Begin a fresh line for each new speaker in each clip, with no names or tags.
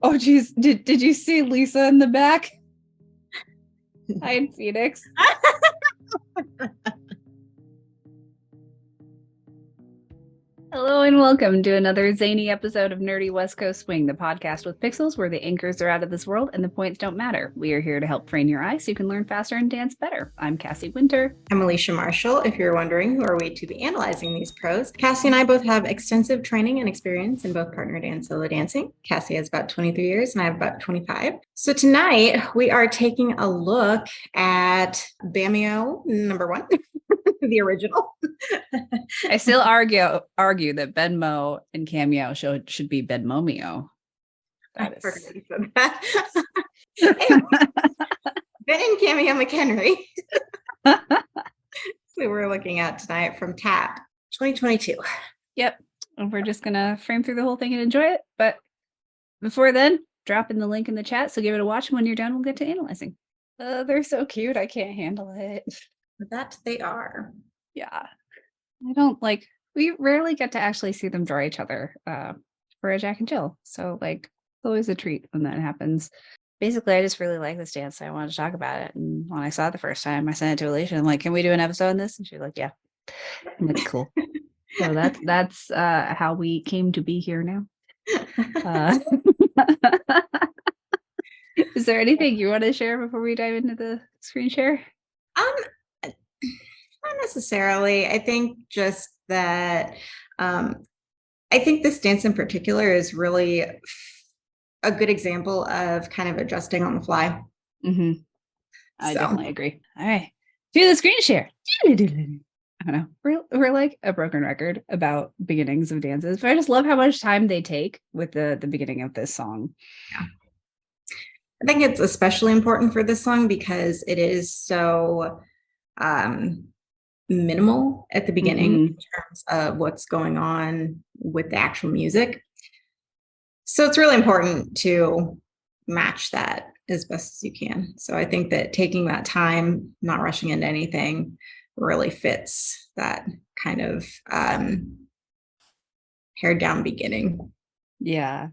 Oh, geez. Did you see Lisa in the back? Hi, in Phoenix. Hello and welcome to another zany episode of Nerdy West Coast Swing, the podcast with pixels where the anchors are out of this world and the points don't matter. We are here to help train your eyes so you can learn faster and dance better. I'm Cassie Winter.
I'm Alicia Marshall. If you're wondering who are we to be analyzing these pros, Cassie and I both have extensive training and experience in both partnered and solo dancing. Cassie has about 23 years and I have about 25. So tonight we are taking a look at Cameo number one. The original.
I still argue that Benmo and Cameo should be Benmomeo.
Ben and Cameo McHenry. We were looking at tonight from TAP 2022.
Yep. And we're just gonna frame through the whole thing and enjoy it. But before then, drop in the link in the chat. So give it a watch. And when you're done, we'll get to analyzing. They're so cute. I can't handle it.
That they are.
Yeah. We rarely get to actually see them draw each other for a Jack and Jill. So it's always a treat when that happens. Basically, I just really like this dance. I wanted to talk about it. And when I saw it the first time, I sent it to Alicia. I'm like, can we do an episode on this? And she's like, yeah. I'm like, cool. So that's how we came to be here now. Is there anything you want to share before we dive into the screen share?
Not necessarily. I think just that I think this dance in particular is really a good example of kind of adjusting on the fly.
Mm-hmm. I definitely agree. All right. Do the screen share. I don't know. We're like a broken record about beginnings of dances, but I just love how much time they take with the beginning of this song.
Yeah. I think it's especially important for this song because it is so minimal at the beginning in terms of what's going on with the actual music. So it's really important to match that as best as you can. So I think that taking that time, not rushing into anything, really fits that kind of pared down beginning.
Yeah.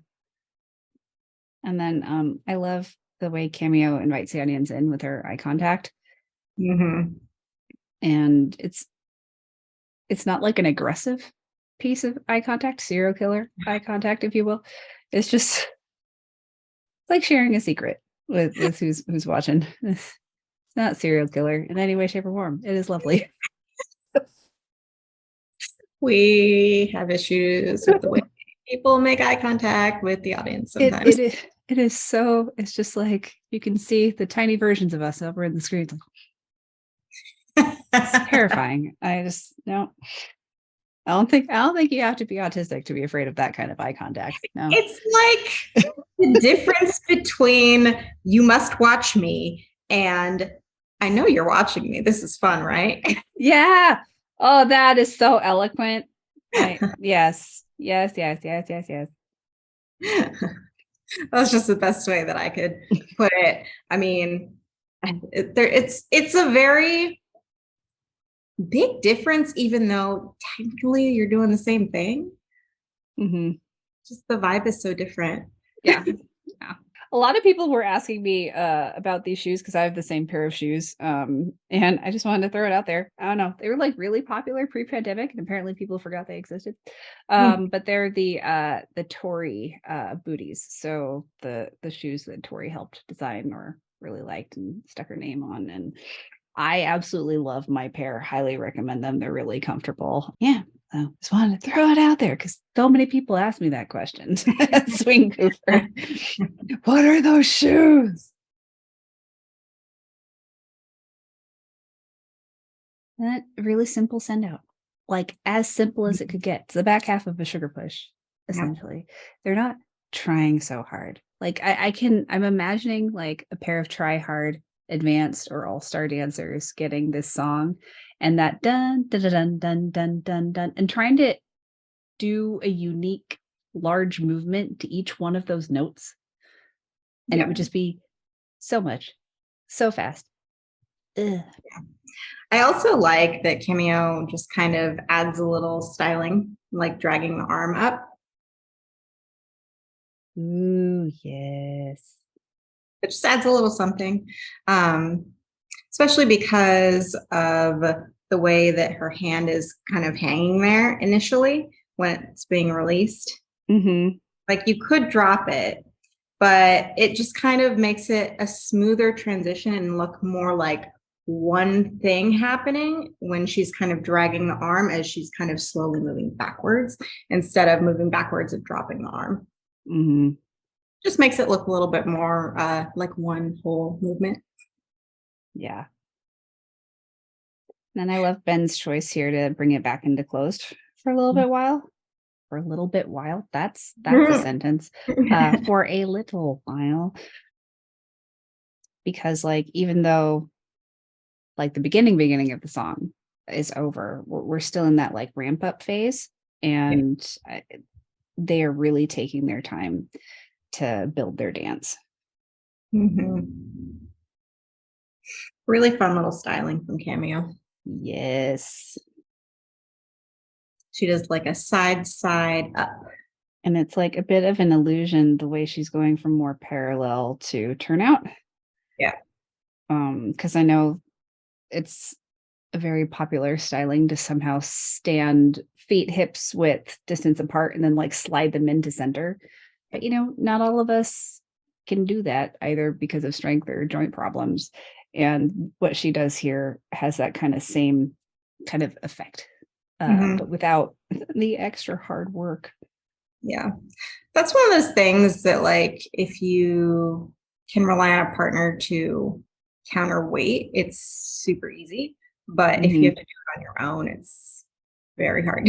And then I love the way Cameo invites the audience in with her eye contact.
Mm-hmm.
And it's not like an aggressive piece of eye contact, serial killer eye contact, if you will. It's just like sharing a secret with who's watching. It's not serial killer in any way, shape, or form. It is lovely.
We have issues with the way people make eye contact with the audience sometimes.
It is so, it's just like you can see the tiny versions of us over in the screen. It's terrifying. I don't think you have to be autistic to be afraid of that kind of eye contact. No.
It's like the difference between you must watch me and I know you're watching me. This is fun, right?
Yeah. Oh, that is so eloquent. Yes.
That's just the best way that I could put it. I mean, it's a very big difference, even though technically you're doing the same thing.
Mm-hmm.
Just the vibe is so different.
Yeah. A lot of people were asking me about these shoes because I have the same pair of shoes. And I just wanted to throw it out there. I don't know. They were like really popular pre-pandemic, and apparently people forgot they existed. But they're the Tori booties. So the shoes that Tori helped design or really liked and stuck her name on. And I absolutely love my pair. Highly recommend them. They're really comfortable. Yeah. Just wanted to throw it out there because so many people ask me that question. Swing Cooper. What are those shoes? That really simple send out. Like as simple as it could get. It's the back half of a sugar push, essentially. Yeah. They're not trying so hard. Like I'm imagining like a pair of try hard advanced or all-star dancers getting this song and that dun dun dun dun dun dun dun and trying to do a unique large movement to each one of those notes, and it would just be so much so fast. Ugh.
I also like that Cameo just kind of adds a little styling, like dragging the arm up.
Ooh, yeah.
It just adds a little something, especially because of the way that her hand is kind of hanging there initially when it's being released.
Mm-hmm.
Like you could drop it, but it just kind of makes it a smoother transition and look more like one thing happening when she's kind of dragging the arm as she's kind of slowly moving backwards instead of moving backwards and dropping the arm.
Mm-hmm.
Just makes it look a little bit more like one whole movement.
Yeah. And I love Ben's choice here to bring it back into closed for a little bit while. For a little bit while. That's a sentence. For a little while. Because like even though like the beginning of the song is over, we're still in that like ramp up phase, and they are really taking their time to build their dance.
Mm-hmm. Really fun little styling from Cameo.
Yes.
She does like a side up.
And it's like a bit of an illusion the way she's going from more parallel to turnout.
Yeah.
Because I know it's a very popular styling to somehow stand feet hips width distance apart and then like slide them into center. But not all of us can do that either because of strength or joint problems. And what she does here has that kind of same kind of effect, but without the extra hard work.
Yeah. That's one of those things that like if you can rely on a partner to counterweight, it's super easy. But if you have to do it on your own, it's very hard.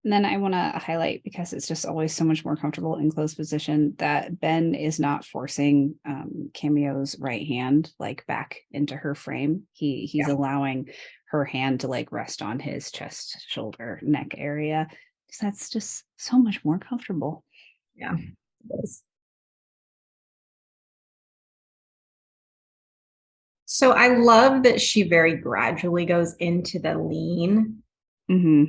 And then I want to highlight, because it's just always so much more comfortable in closed position, that Ben is not forcing Cameo's right hand like back into her frame. He's allowing her hand to like rest on his chest, shoulder, neck area. Because that's just so much more comfortable.
Yeah, it is. So I love that she very gradually goes into the lean.
Mm-hmm.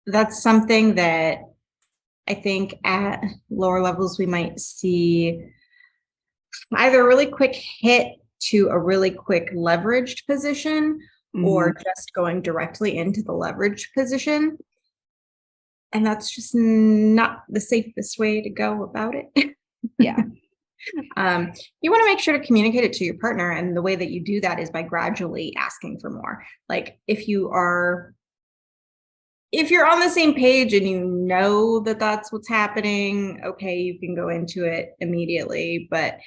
That's something that I think at lower levels we might see either a really quick hit to a really quick leveraged position or just going directly into the leveraged position. And that's just not the safest way to go about it.
Yeah.
You want to make sure to communicate it to your partner. And the way that you do that is by gradually asking for more. Like if you're on the same page and you know that that's what's happening, okay, you can go into it immediately. But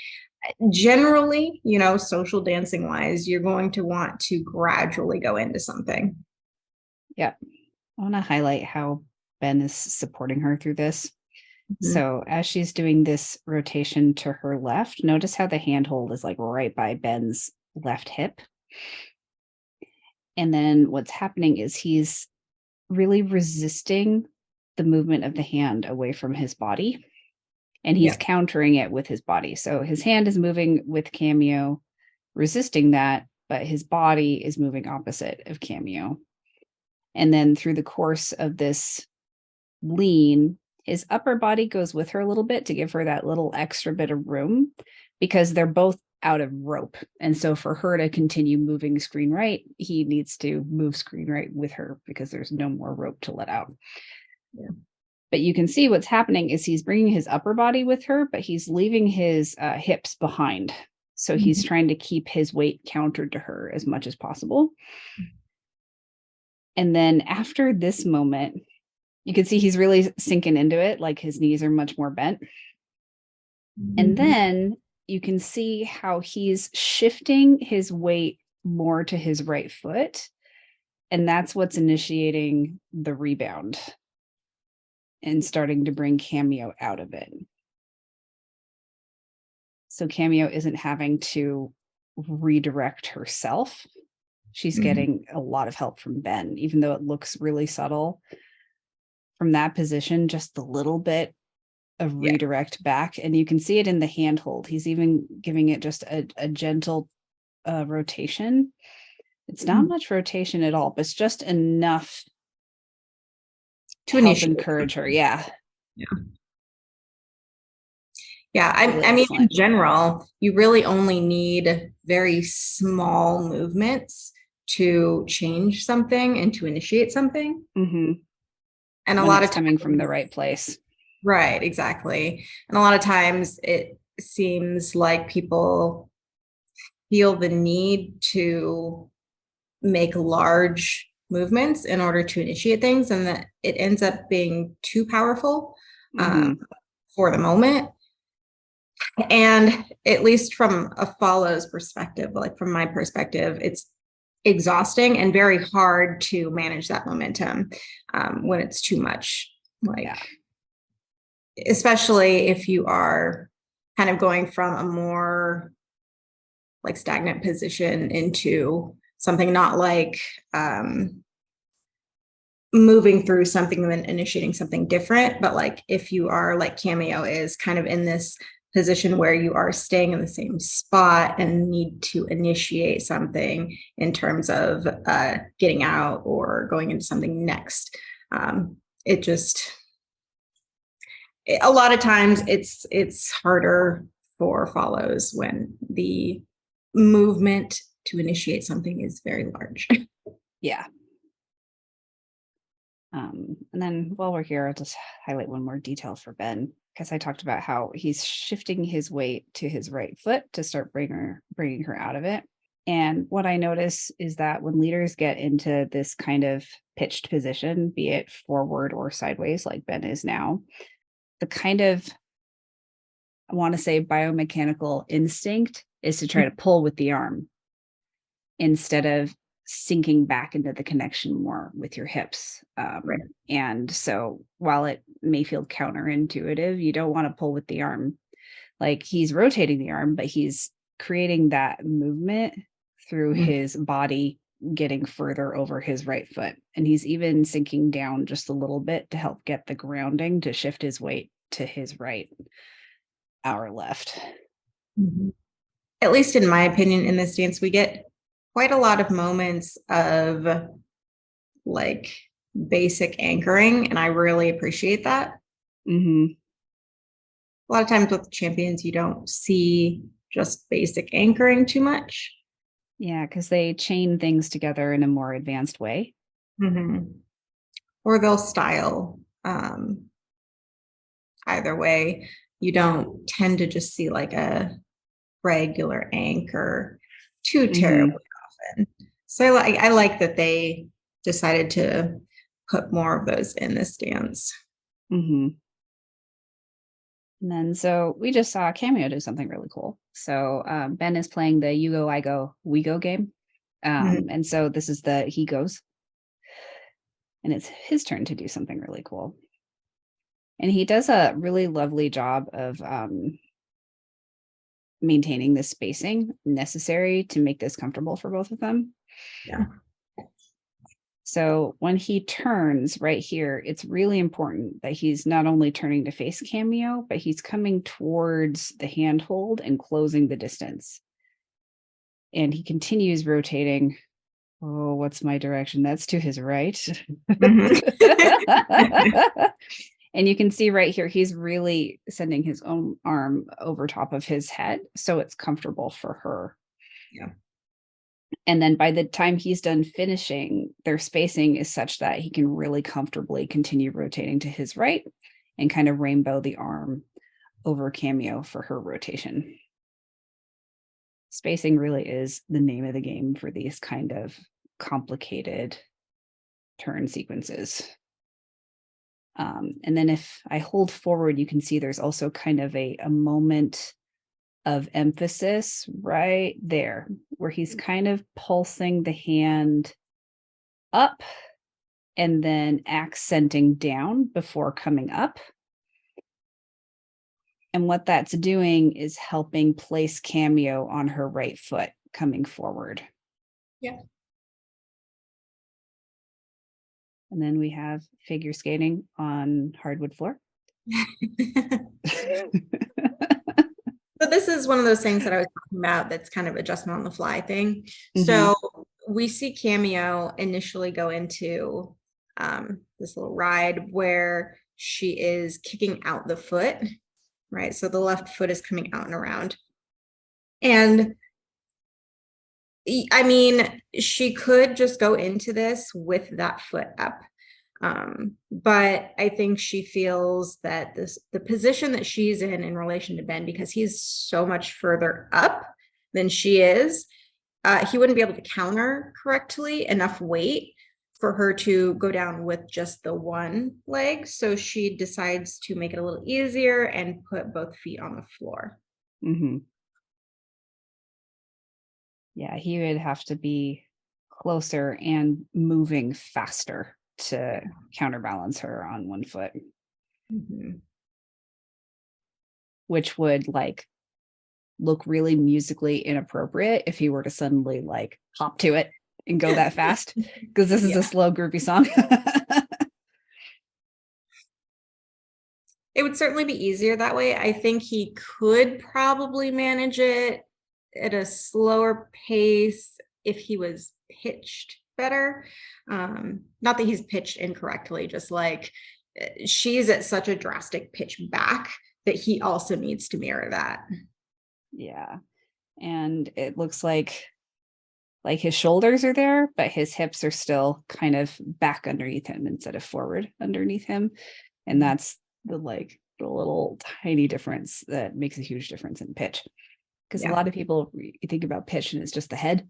generally, social dancing wise, you're going to want to gradually go into something.
Yeah. I want to highlight how Ben is supporting her through this. So as she's doing this rotation to her left, notice how the handhold is like right by Ben's left hip. And then what's happening is he's really resisting the movement of the hand away from his body. And he's countering it with his body. So his hand is moving with Cameo, resisting that, but his body is moving opposite of Cameo. And then through the course of this lean, his upper body goes with her a little bit to give her that little extra bit of room, because they're both out of rope. And so for her to continue moving screen right, he needs to move screen right with her because there's no more rope to let out. Yeah. But you can see what's happening is he's bringing his upper body with her, but he's leaving his hips behind. So he's trying to keep his weight countered to her as much as possible. And then after this moment, you can see he's really sinking into it, like his knees are much more bent. And then you can see how he's shifting his weight more to his right foot. And that's what's initiating the rebound and starting to bring Cameo out of it. So Cameo isn't having to redirect herself. She's getting a lot of help from Ben, even though it looks really subtle. From that position, just a little bit of redirect back, and you can see it in the handhold. He's even giving it just a gentle rotation. It's not much rotation at all, but it's just enough to help encourage her. Yeah.
Yeah,
Really
I mean, in
excellent.
general, you really only need very small movements to change something and to initiate something.
Hmm.
And a
When
lot
it's
of
coming from the
times,
right place.
right, exactly. And a lot of times it seems like people feel the need to make large movements in order to initiate things, and that it ends up being too powerful um,
Hmm.
for the moment. And at least from a follows perspective, like from my perspective, it's exhausting and very hard to manage that momentum when it's too much. Like,
Yeah.
especially if you are kind of going from a more like stagnant position into something not like moving through something and then initiating something different. But like if you are like Cameo is kind of in this position where you are staying in the same spot and need to initiate something in terms of getting out or going into something next. It just a lot of times it's harder for follows when the movement to initiate something is very large.
Yeah. And then while we're here, I'll just highlight one more detail for Ben because I talked about how he's shifting his weight to his right foot to start bringing her out of it. And what I notice is that when leaders get into this kind of pitched position, be it forward or sideways, like Ben is now, the kind of, I want to say, biomechanical instinct is to try to pull with the arm instead of sinking back into the connection more with your hips.
Right.
And so while it may feel counterintuitive, you don't want to pull with the arm. Like he's rotating the arm, but he's creating that movement through his body getting further over his right foot. And he's even sinking down just a little bit to help get the grounding to shift his weight to his right, our left.
Mhm. At least in my opinion, in this dance, we get quite a lot of moments of like basic anchoring, and I really appreciate that.
Hmm.
A lot of times with champions, you don't see just basic anchoring too much.
Yeah, because they chain things together in a more advanced way.
Mhm. Or they'll style. Either way, you don't tend to just see like a regular anchor too terribly
Hmm.
often. So I like that they decided to put more of those in this dance.
Hmm. And then so we just saw Cameo do something really cool. So Ben is playing the You Go, I Go, We Go game.
Mhm.
And so this is the he goes, and it's his turn to do something really cool. And he does a really lovely job of maintaining the spacing necessary to make this comfortable for both of them.
Yeah.
So when he turns right here, it's really important that he's not only turning to face Cameo, but he's coming towards the handhold and closing the distance. And he continues rotating. Oh, what's my direction? That's to his right.
Mhm.
And you can see right here, he's really sending his own arm over top of his head. So it's comfortable for her.
Yeah.
And then by the time he's done finishing, their spacing is such that he can really comfortably continue rotating to his right and kind of rainbow the arm over Cameo for her rotation. Spacing really is the name of the game for these kind of complicated turn sequences. And then if I hold forward, you can see there's also kind of a moment of emphasis right there where he's kind of pulsing the hand up and then accenting down before coming up. And what that's doing is helping place Cameo on her right foot coming forward.
Yeah.
And then we have figure skating on hardwood floor.
So this is one of those things that I was talking about that's kind of adjustment on the fly thing.
Hmm.
So we see Cameo initially go into this little ride where she is kicking out the foot right? So the left foot is coming out and around. And I mean, she could just go into this with that foot up. But I think she feels that the position that she's in relation to Ben, because he's so much further up than she is, he wouldn't be able to counter correctly enough weight for her to go down with just the one leg. So she decides to make it a little easier and put both feet on the floor.
Mm-hmm. Yeah, he would have to be closer and moving faster to counterbalance her on one foot, which would like look really musically inappropriate if he were to suddenly like hop to it and go that fast, because this is a slow groupie song.
It would certainly be easier that way. I think he could probably manage it at a slower pace if he was pitched better. Not that he's pitched incorrectly, just like she's at such a drastic pitch back that he also needs to mirror that.
Yeah. And it looks like his shoulders are there, but his hips are still kind of back underneath him instead of forward underneath him. And that's the little tiny difference that makes a huge difference in pitch. Because a lot of people, you think about pitch and it's just the head,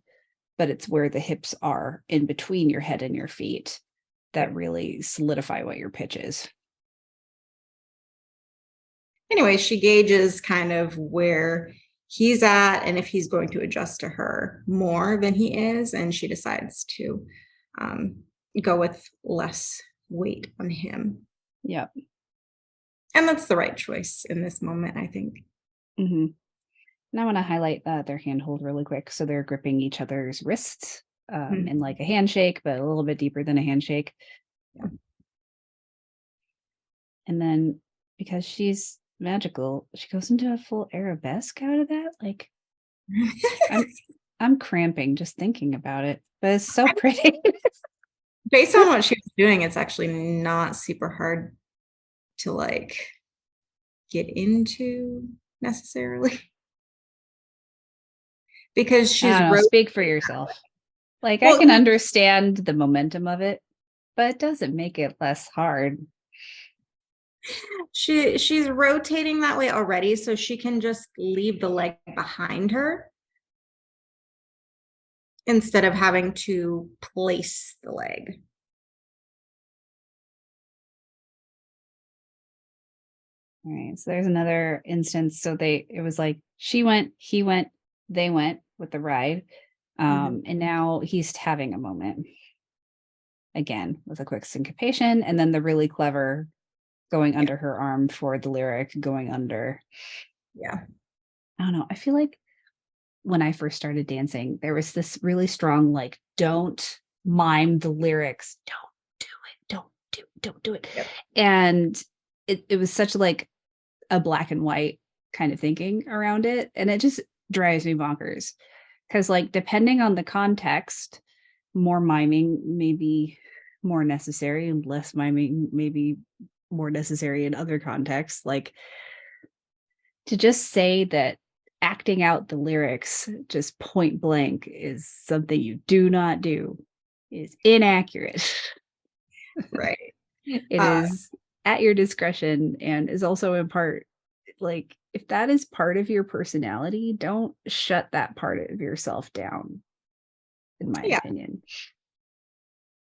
but it's where the hips are in between your head and your feet that really solidify what your pitch is.
Anyway, she gauges kind of where he's at and if he's going to adjust to her more than he is, and she decides to go with less weight on him.
Yep.
And that's the right choice in this moment, I think.
Mm-hmm. And I want to highlight their handhold really quick. So they're gripping each other's wrists in like a handshake, but a little bit deeper than a handshake.
Yeah.
And then because she's magical, she goes into a full arabesque out of that. Like, I'm cramping just thinking about it, but it's so pretty.
Based on what she was doing, it's actually not super hard to like get into necessarily. Because she's
speak for yourself. Like, well, I can understand the momentum of it, but it doesn't make it less hard.
She's rotating that way already, so she can just leave the leg behind her instead of having to place the leg.
All right, so there's another instance. So it was like she went, he went, they went with the ride. And now he's having a moment again with a quick syncopation, and then the really clever going under her arm for the lyric going under.
Yeah.
I don't know. I feel like when I first started dancing, there was this really strong, like, don't mime the lyrics. Don't do it. Yep. And it was such like a black and white kind of thinking around it. And it just drives me bonkers. Because like, depending on the context, more miming may be more necessary and less miming may be more necessary in other contexts. Like, to just say that acting out the lyrics just point blank is something you do not do is inaccurate.
Right.
It is at your discretion and is also in part like, if that is part of your personality, don't shut that part of yourself down, in my opinion.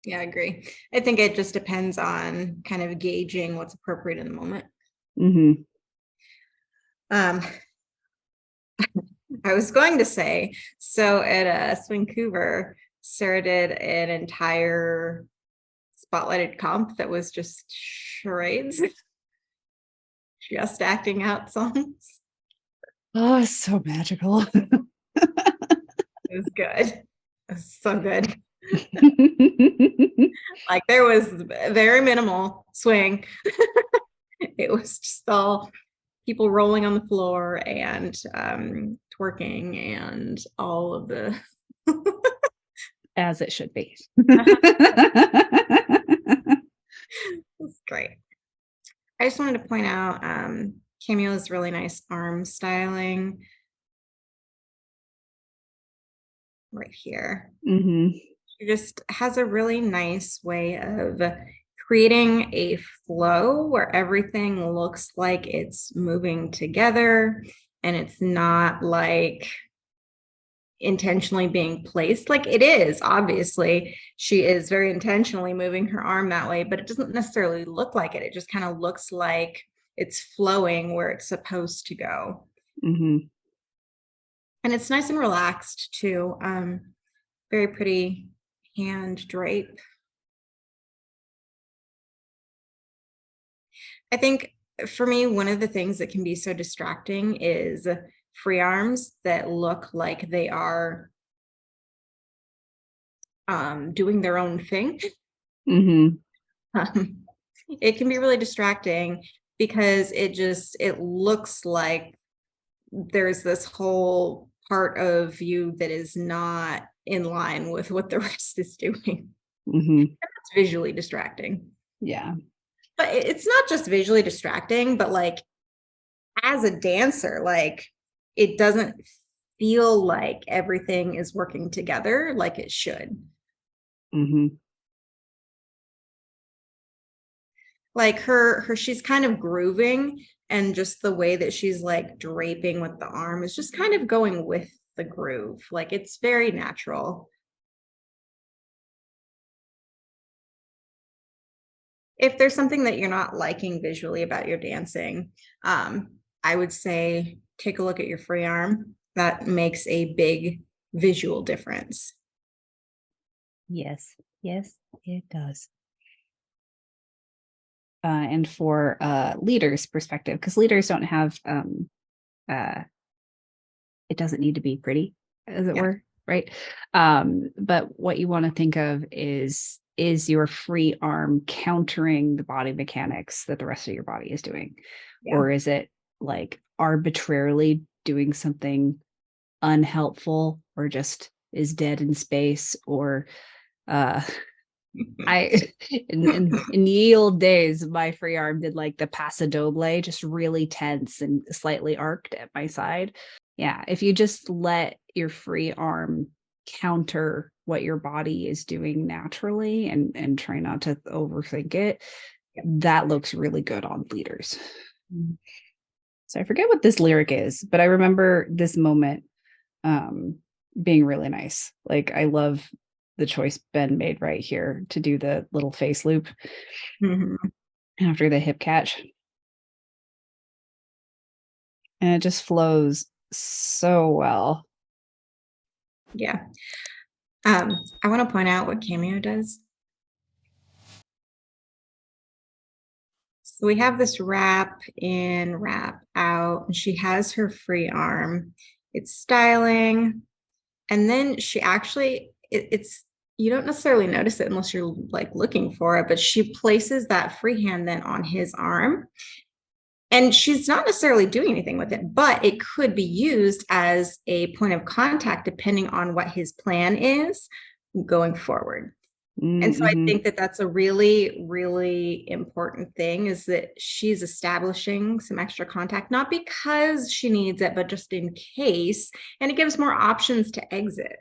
Yeah, I agree. I think it just depends on kind of gauging what's appropriate in the moment. I was going to say, so at Swingcouver, Sarah did an entire spotlighted comp that was just charades, just acting out songs.
Oh, it's so magical.
It was good. It was so good. Like, there was very minimal swing. It was just all people rolling on the floor and twerking and all of the
as it should be.
That's great. I just wanted to point out Cameo's really nice arm styling right here.
Mm-hmm.
She just has a really nice way of creating a flow where everything looks like it's moving together and it's not like intentionally being placed. Like it is, obviously, she is very intentionally moving her arm that way, but it doesn't necessarily look like it. It just kind of looks like it's flowing where it's supposed to go.
Mm-hmm.
And it's nice and relaxed too. Very pretty hand drape. I think for me, one of the things that can be so distracting is free arms that look like they are doing their own thing.
Mm-hmm.
It can be really distracting because it looks like there's this whole part of you that is not in line with what the rest is doing.
Mm-hmm.
It's visually distracting.
Yeah.
But it's not just visually distracting, but like as a dancer, like it doesn't feel like everything is working together like it should.
Mm-hmm.
Like her she's kind of grooving, and just the way that she's like draping with the arm is just kind of going with the groove. Like it's very natural. If there's something that you're not liking visually about your dancing, I would say take a look at your free arm. That makes a big visual difference.
Yes. Yes, it does. And for leaders' perspective, because leaders don't have uh it doesn't need to be pretty, as it
Yeah.
were, right? But what you want to think of is your free arm countering the body mechanics that the rest of your body is doing?
Yeah.
Or is it like arbitrarily doing something unhelpful or just is dead in space? Or uh I in ye old days, my free arm did like the paso doble, just really tense and slightly arced at my side. Yeah, if you just let your free arm counter what your body is doing naturally and try not to overthink it, that looks really good on leaders. So I forget what this lyric is, but I remember this moment um being really nice. Like I love the choice Ben made right here to do the little face loop
Mhm.
after the hip catch. And it just flows so well.
Yeah. I want to point out what Cameo does. So we have this wrap in, wrap out, and she has her free arm. It's styling. And then she actually, it's, you don't necessarily notice it unless you're like looking for it, but she places that free hand then on his arm. And she's not necessarily doing anything with it, but it could be used as a point of contact depending on what his plan is going forward. And so I
Mm-hmm.
think that that's a really, really important thing, is that she's establishing some extra contact, not because she needs it, but just in case. And it gives more options to exit.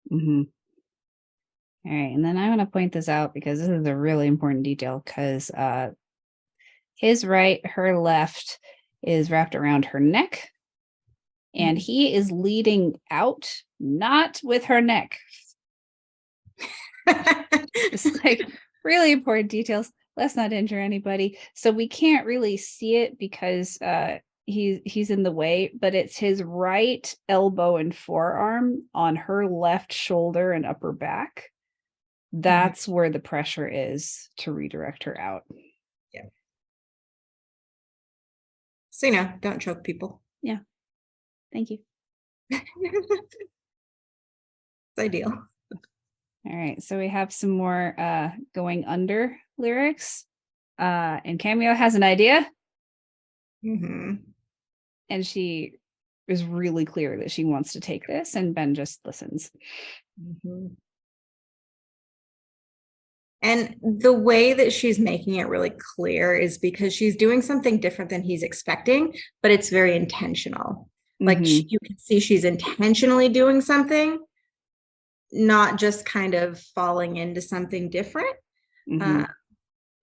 Mm-hmm. All right. And then I want to point this out because this is a really important detail because his right, her left is wrapped around her neck. And he is leading out, not with her neck. Just like really important details. Let's not injure anybody. So we can't really see it because he's in the way, but it's his right elbow and forearm on her left shoulder and upper back. That's where the pressure is to redirect her out.
Yeah. So, you know, don't choke people.
Yeah. Thank you.
It's ideal.
All right. So we have some more going under lyrics. And Cameo has an idea.
Mhm.
And she is really clear that she wants to take this, and Ben just listens.
Mhm. And the way that she's making it really clear is because she's doing something different than he's expecting, but it's very intentional. Like
Mm-hmm.
you can see she's intentionally doing something, not just kind of falling into something different.
Mm-hmm.
Uh,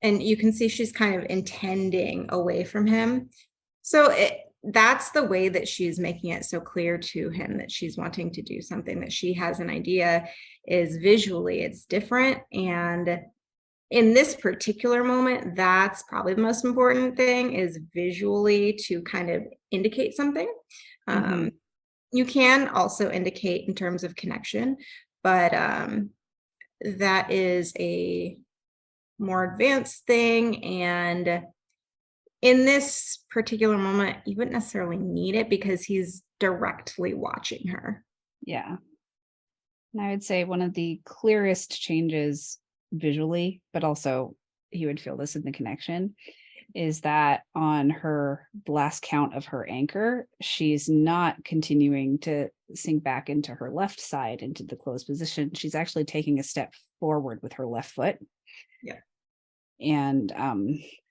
and you can see she's kind of intending away from him. So that's the way that she's making it so clear to him that she's wanting to do something, that she has an idea, is visually it's different. And in this particular moment, that's probably the most important thing, is visually to kind of indicate something.
Mm-hmm.
Um, you can also indicate in terms of connection, but that is a more advanced thing. And in this particular moment, you wouldn't necessarily need it because he's directly watching her.
Yeah. And I would say one of the clearest changes visually, but also he would feel this in the connection, is that on her last count of her anchor, she's not continuing to sink back into her left side into the closed position. She's actually taking a step forward with her left foot.
Yeah.
And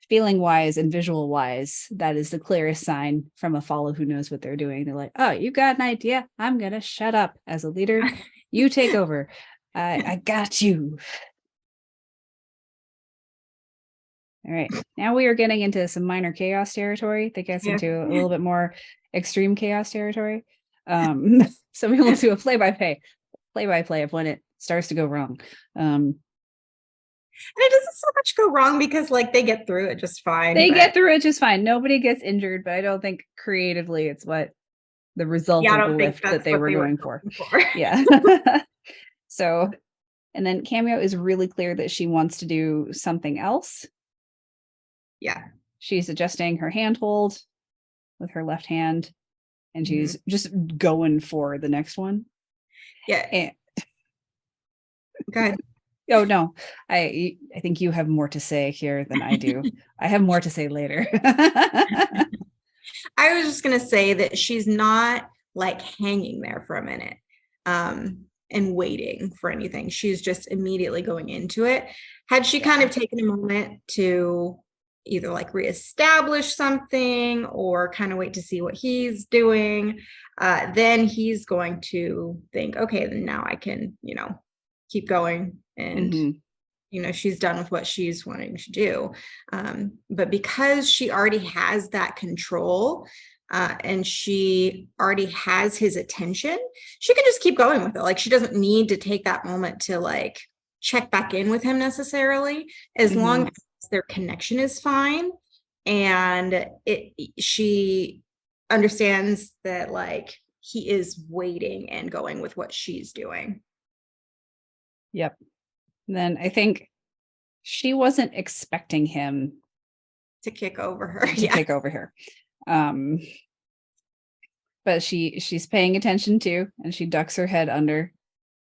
feeling wise and visual wise, that is the clearest sign from a follow who knows what they're doing. They're like, oh, you got an idea. I'm going to shut up as a leader. You take over. I got you. All right. Now we are getting into some minor chaos territory that gets
Yeah.
into a little bit more extreme chaos territory. So we will do a play-by-play of when it starts to go wrong.
And it doesn't so much go wrong because like they get through it just fine.
They
But
get through it just fine. Nobody gets injured, but I don't think creatively it's what the result
yeah, I
of the
don't think
lift that
that's
they
what
were
they were
going for.
going for.
Yeah. So, and then Cameo is really clear that she wants to do something else.
Yeah.
She's adjusting her handhold with her left hand, and she's
Mhm.
just going for the next one.
Yeah.
And
Go ahead.
oh no, I think you have more to say here than I do. I have more to say later.
I was just gonna say that she's not like hanging there for a minute and waiting for anything. She's just immediately going into it. Had she kind
Yeah.
of taken a moment to either like reestablish something or kind of wait to see what he's doing, then he's going to think, okay, then now I can, keep going. And
Mhm.
she's done with what she's wanting to do. But because she already has that control, and she already has his attention, she can just keep going with it. Like she doesn't need to take that moment to like check back in with him necessarily, as long
Mhm.
as their connection is fine. And she understands that like he is waiting and going with what she's doing.
Yep. And then I think she wasn't expecting him
To kick over her.
to
Yeah.
kick over here. Um, but she's paying attention too, and she ducks her head under.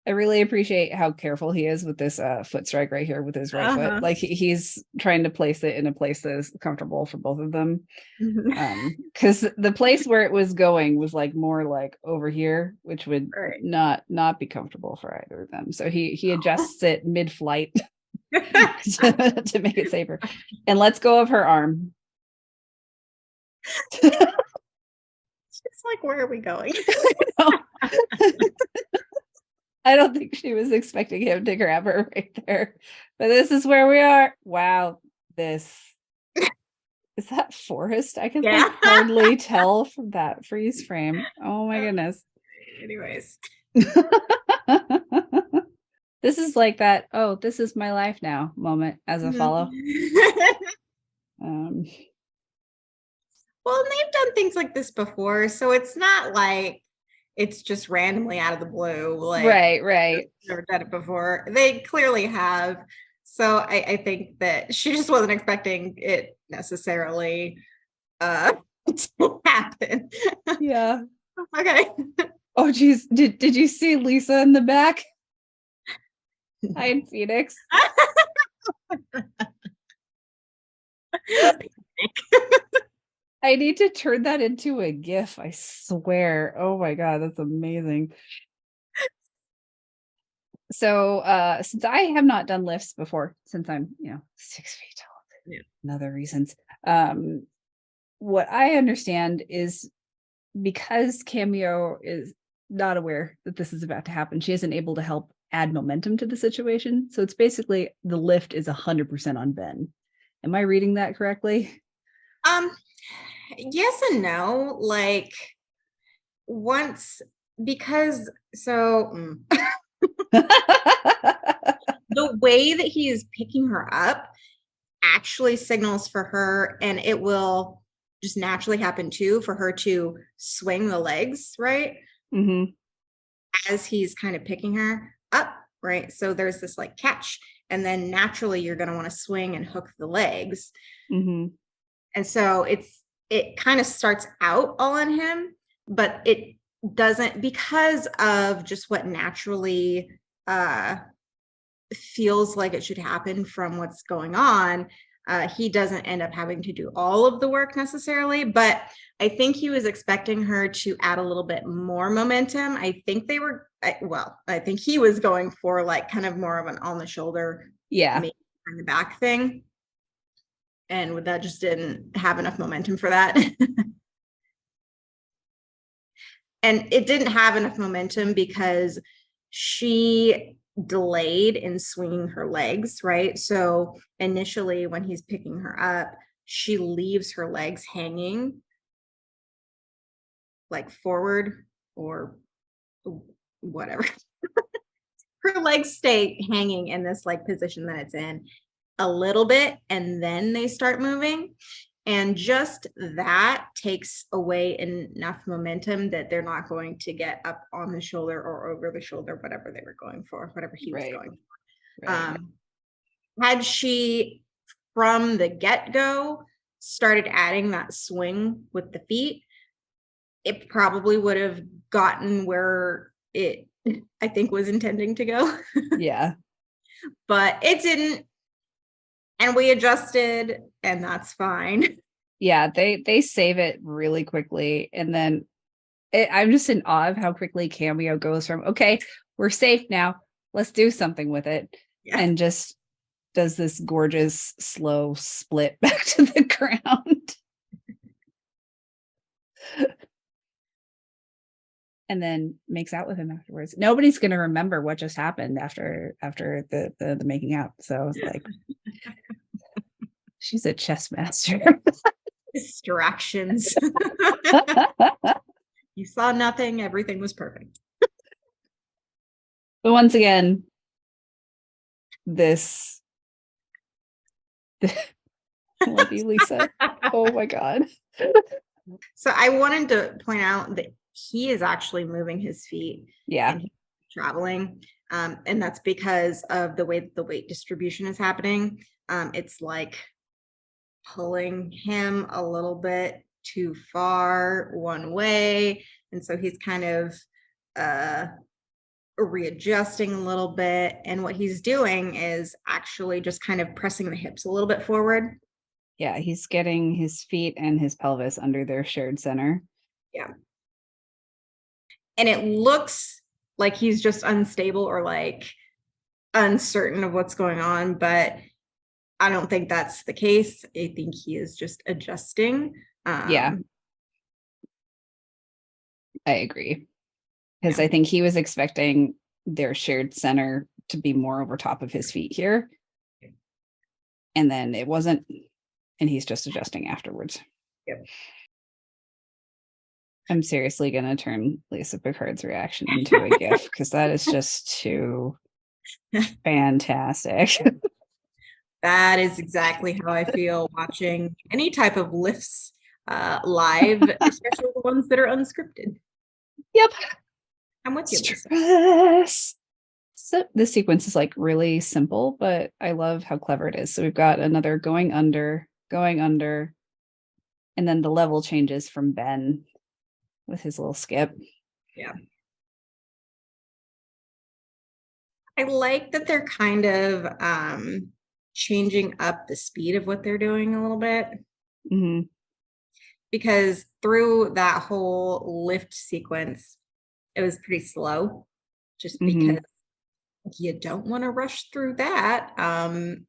I really appreciate how careful he is with this foot strike right here with his right foot.
Uh-huh.
Like he's trying to place it in a place that is comfortable for both of them.
Mhm.
Because the place where it was going was like more like over here, which would
Right.
not be comfortable for either of them. So he adjusts it mid-flight to make it safer, and lets go of her arm.
It's like, where are we going?
I don't think she was expecting him to grab her right there, but this is where we are. Wow, this is that forest? I can like
Yeah.
hardly tell from that freeze frame. Oh my goodness.
Anyways.
This is like that, oh, this is my life now moment as a follow. Um,
Well, and they've done things like this before, so it's not like it's just randomly out of the blue. Like
right.
never done it before. They clearly have. So I think that she just wasn't expecting it necessarily to happen.
Yeah.
Okay.
Oh geez, did you see Lisa in the back? Hi in Phoenix. I need to turn that into a GIF, I swear. Oh my god, that's amazing. So since I have not done lifts before, since I'm 6 feet tall,
Yeah.
and other reasons, um, what I understand is because Cameo is not aware that this is about to happen, she isn't able to help add momentum to the situation. So it's basically the lift is 100% on Ben. Am I reading that correctly?
Um, yes and no. Like once because the way that he is picking her up actually signals for her, and it will just naturally happen too, for her to swing the legs, right?
Hmm.
As he's kind of picking her up, right? So there's this like catch, and then naturally you're going to want to swing and hook the legs.
Hmm.
And so it kind of starts out all on him, but it doesn't, because of just what naturally feels like it should happen from what's going on. He doesn't end up having to do all of the work necessarily, but I think he was expecting her to add a little bit more momentum. I think I think he was going for like kind of more of an on the shoulder,
Yeah.
maybe on the back thing. And that just didn't have enough momentum for that. And it didn't have enough momentum because she delayed in swinging her legs, right? So initially, when he's picking her up, she leaves her legs hanging like forward or whatever. Her legs stay hanging in this like position that it's in a little bit, and then they start moving. And just that takes away enough momentum that they're not going to get up on the shoulder or over the shoulder, whatever they were going for, whatever he was
Right.
going for.
Right.
Had she from the get-go started adding that swing with the feet, it probably would have gotten where it, I think, was intending to go.
Yeah.
But it didn't. And we adjusted, and that's fine.
Yeah. They save it really quickly, and then I'm just in awe of how quickly Cameo goes from, okay, we're safe now, let's do something with it,
Yeah.
and just does this gorgeous slow split back to the ground and then makes out with him afterwards. Nobody's going to remember what just happened after the making out. So it's like she's a chess master.
Distractions. You saw nothing, everything was perfect.
But once again, this I love you, Lisa. Oh my god.
So I wanted to point out that he is actually moving his feet
Yeah.
and he's traveling. And that's because of the way the weight distribution is happening. It's like pulling him a little bit too far one way. And so he's kind of readjusting a little bit. And what he's doing is actually just kind of pressing the hips a little bit forward.
Yeah, he's getting his feet and his pelvis under their shared center.
Yeah. And it looks like he's just unstable or like uncertain of what's going on, but I don't think that's the case. I think he is just adjusting.
Yeah, I agree. Because
Yeah.
I think he was expecting their shared center to be more over top of his feet here. And then it wasn't. And he's just adjusting afterwards.
Yep.
I'm seriously going to turn Lisa Picard's reaction into a GIF because that is just too fantastic.
That is exactly how I feel watching any type of lifts live, especially the ones that are unscripted.
Yep.
I'm with you, Lisa.
Stress. So this sequence is like really simple, but I love how clever it is. So we've got another going under, and then the level changes from Ben with his little skip.
Yeah. I like that they're kind of changing up the speed of what they're doing a little bit.
Mm-hmm.
Because through that whole lift sequence, it was pretty slow just
Mm-hmm.
because You don't want to rush through that.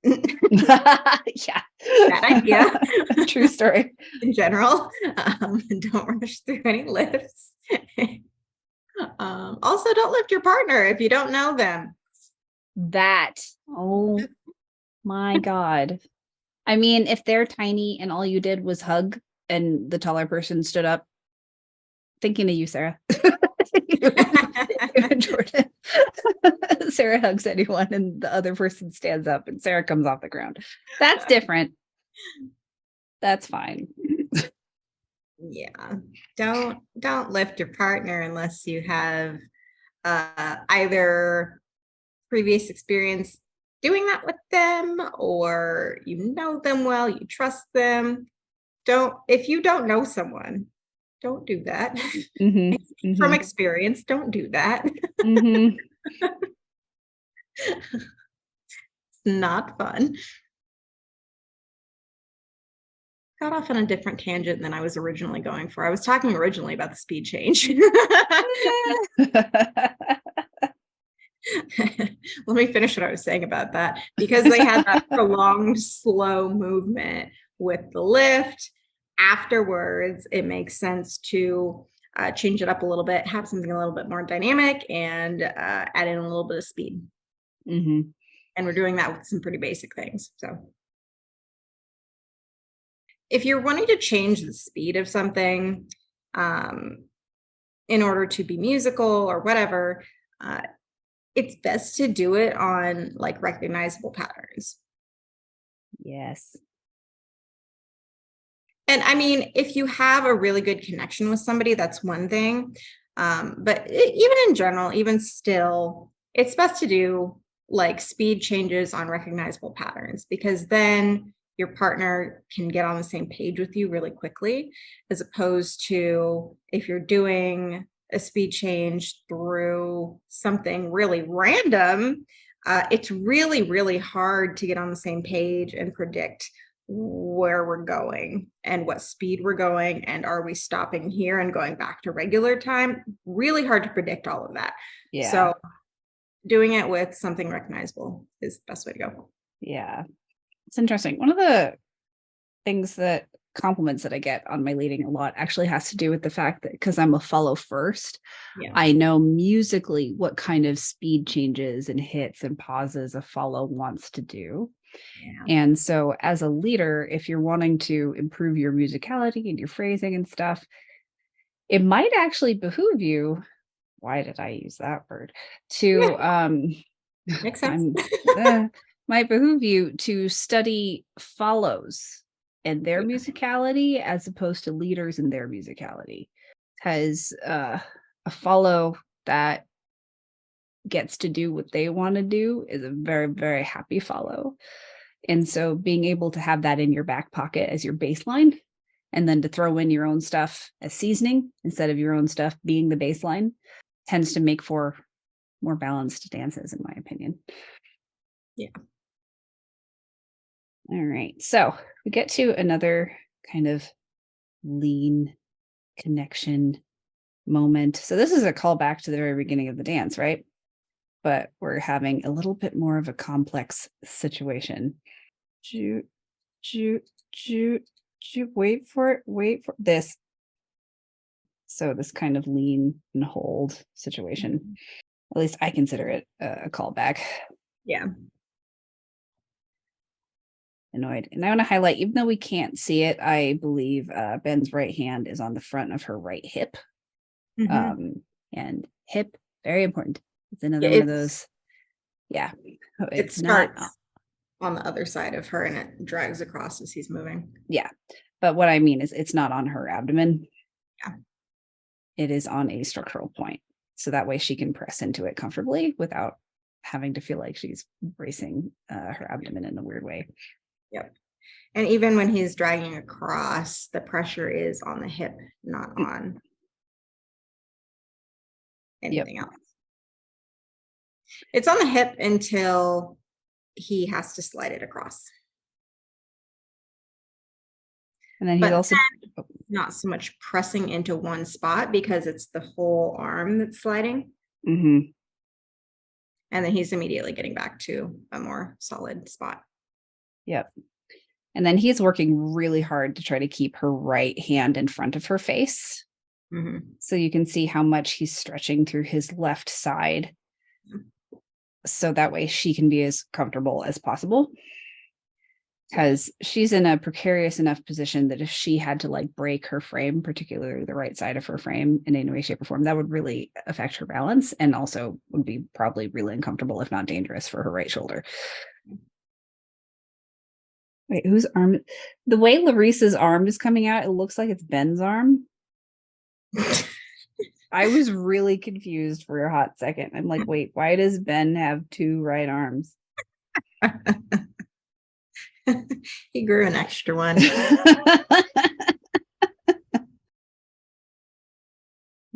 Yeah.
Bad idea.
True story.
In general, don't rush through any lifts. Also, don't lift your partner if you don't know them.
That. Oh my God. I mean, if they're tiny and all you did was hug and the taller person stood up, thinking of you, Sarah. You and Jordan. Sarah hugs anyone and the other person stands up and Sarah comes off the ground. That's different. That's fine.
Yeah. Don't lift your partner unless you have either previous experience doing that with them, or you know them well, you trust them. If you don't know someone, don't do that.
Mhm,
From
mhm,
experience, don't do that.
mhm.
It's not fun. Got off on a different tangent than I was originally going for. I was talking originally about the speed change. Let me finish what I was saying about that. Because they had that prolonged, slow movement with the lift, afterwards, it makes sense to change it up a little bit, have something a little bit more dynamic, and add in a little bit of speed.
Mhm.
And we're doing that with some pretty basic things. So if you're wanting to change the speed of something in order to be musical or whatever, it's best to do it on like recognizable patterns.
Yes.
And I mean, if you have a really good connection with somebody, that's one thing. But even in general, even still, it's best to do like speed changes on recognizable patterns, because then your partner can get on the same page with you really quickly, as opposed to if you're doing a speed change through something really random. It's really, really hard to get on the same page and predict where we're going and what speed we're going, and are we stopping here and going back to regular time. Really hard to predict all of that.
Yeah.
So doing it with something recognizable is the best way to go.
Yeah. It's interesting. One of the compliments that I get on my leading a lot actually has to do with the fact that because I'm a follow first,
Yeah.
I know musically what kind of speed changes and hits and pauses a follow wants to do.
Yeah.
And so as a leader, if you're wanting to improve your musicality and your phrasing and stuff, it might actually behoove you. Why did I use that word? To
Makes sense.
I'm might behoove you to study follows and their musicality as opposed to leaders and their musicality. Because a follow that gets to do what they want to do is a very, very happy follow. And so being able to have that in your back pocket as your baseline and then to throw in your own stuff as seasoning instead of your own stuff being the baseline tends to make for more balanced dances, in my opinion.
Yeah.
All right. So we get to another kind of lean connection moment. So this is a callback to the very beginning of the dance, right? But we're having a little bit more of a complex situation. Shoot, shoot, shoot, shoot. Wait for it. Wait for this. So this kind of lean and hold situation. At least I consider it a callback.
Yeah.
Annoyed. And I want to highlight, even though we can't see it, I believe Ben's right hand is on the front of her right hip.
Mhm.
And hip, very important. It's another
Yeah,
one of those. Yeah.
it
It's not.
starts on the other side of her and it drags across as he's moving.
Yeah. But what I mean is it's not on her abdomen.
Yeah.
It is on a structural point. So that way she can press into it comfortably without having to feel like she's bracing her abdomen in a weird way.
Yep. And even when he's dragging across, the pressure is on the hip, not on anything else. It's on the hip until he has to slide it across.
And then he's also
not so much pressing into one spot because it's the whole arm that's sliding.
Mm-hmm.
And then he's immediately getting back to a more solid spot.
Yep. And then he's working really hard to try to keep her right hand in front of her face.
Mm-hmm.
So you can see how much he's stretching through his left side. So that way she can be as comfortable as possible. Because she's in a precarious enough position that if she had to like break her frame, particularly the right side of her frame in any way, shape, or form, that would really affect her balance and also would be probably really uncomfortable, if not dangerous, for her right shoulder. Wait, whose arm? The way Larissa's arm is coming out, it looks like it's Ben's arm. I was really confused for a hot second. I'm like, wait, why does Ben have two right arms?
He grew an extra one.
All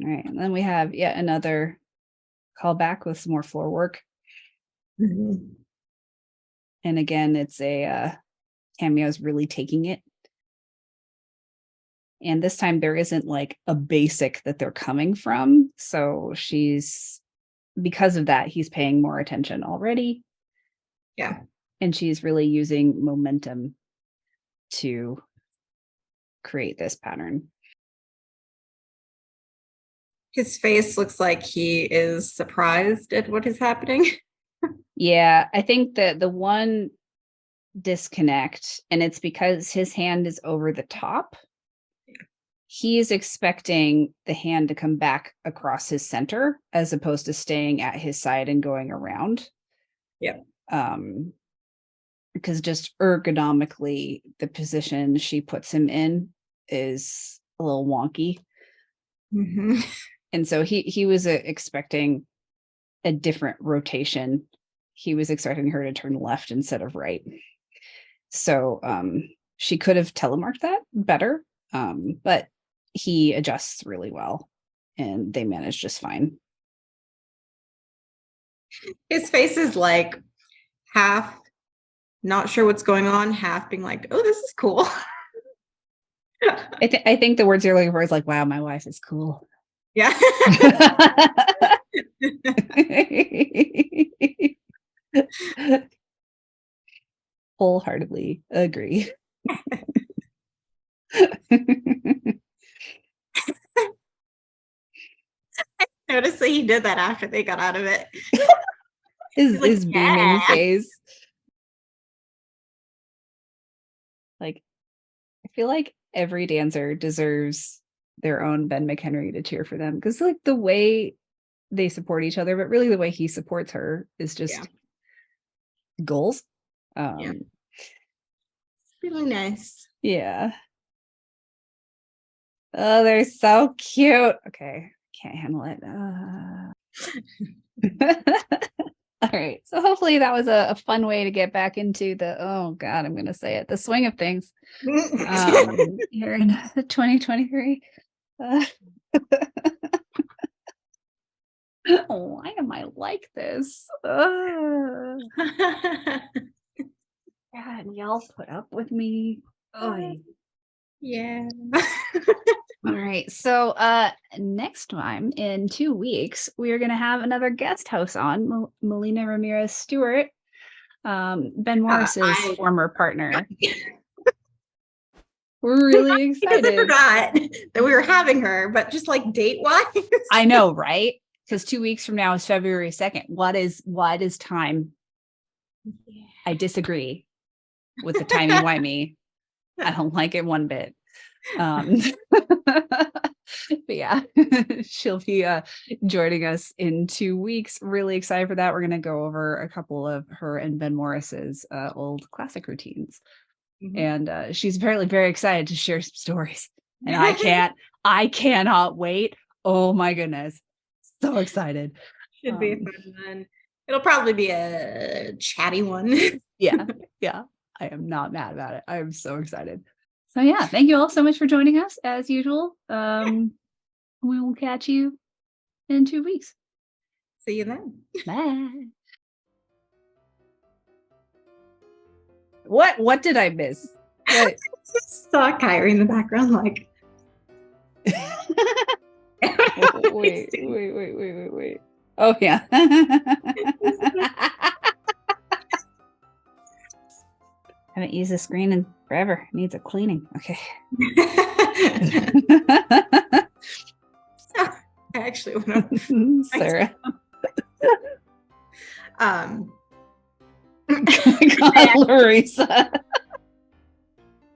right, and then we have yet another callback with some more floor work.
Mm-hmm.
And again, it's a Cameo's really taking it. And this time there isn't like a basic that they're coming from. So because of that, he's paying more attention already.
Yeah.
And she's really using momentum to create this pattern.
His face looks like he is surprised at what is happening.
Yeah, I think that the one disconnect, and it's because his hand is over the top. He is expecting the hand to come back across his center as opposed to staying at his side and going around.
Yep.
Because just ergonomically, the position she puts him in is a little wonky.
Mm-hmm.
And so he was expecting a different rotation. He was expecting her to turn left instead of right. So she could have telemarked that better, but he adjusts really well and they manage just fine.
His face is like half not sure what's going on, half being like, oh, this is cool.
I think the words you're looking for is like, wow, my wife is cool.
Yeah.
Wholeheartedly agree.
Notice that he did that after they got out of it.
His beaming face. Like, I feel like every dancer deserves their own Ben McHenry to cheer for them, because like the way they support each other, but really the way he supports her is just goals.
It's really nice.
Yeah. Oh, they're so cute. Okay, can't handle it. All right, so hopefully that was a fun way to get back into the, oh god, I'm gonna say it, the swing of things here in 2023. Why am I like this? God, y'all put up with me. Oh
yeah.
All right. So next time in 2 weeks, we are going to have another guest host on, Melina Ramirez Stewart, Ben Morris's former partner. We're really excited.
I forgot that we were having her, but just like date-wise.
I know, right? Because 2 weeks from now is February 2nd. What is time? Yeah. I disagree with the timey-wimey. I don't like it one bit. But yeah, she'll be joining us in 2 weeks. Really excited for that. We're going to go over a couple of her and Ben Morris's old classic routines. Mm-hmm. And she's apparently very excited to share some stories. And I cannot wait. Oh my goodness. So excited.
Should be a fun one. It'll probably be a chatty one.
Yeah. I am not mad about it. I am so excited. So yeah, thank you all so much for joining us as usual. We will catch you in 2 weeks.
See you then.
Bye. What did I miss? What?
Saw Kyrie in the background like
wait. Oh yeah. Haven't used the screen in forever. It needs a cleaning. Okay.
So, I actually want to
Sarah.
God,
Larissa.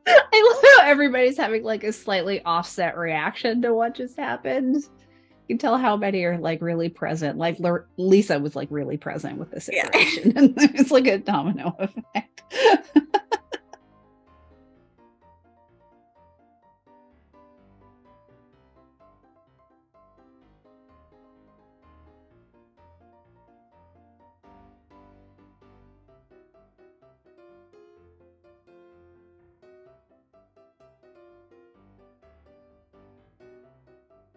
I love how everybody's having like a slightly offset reaction to what just happened. You can tell how many are like really present. Like Lisa was like really present with the situation. And it's like a domino effect.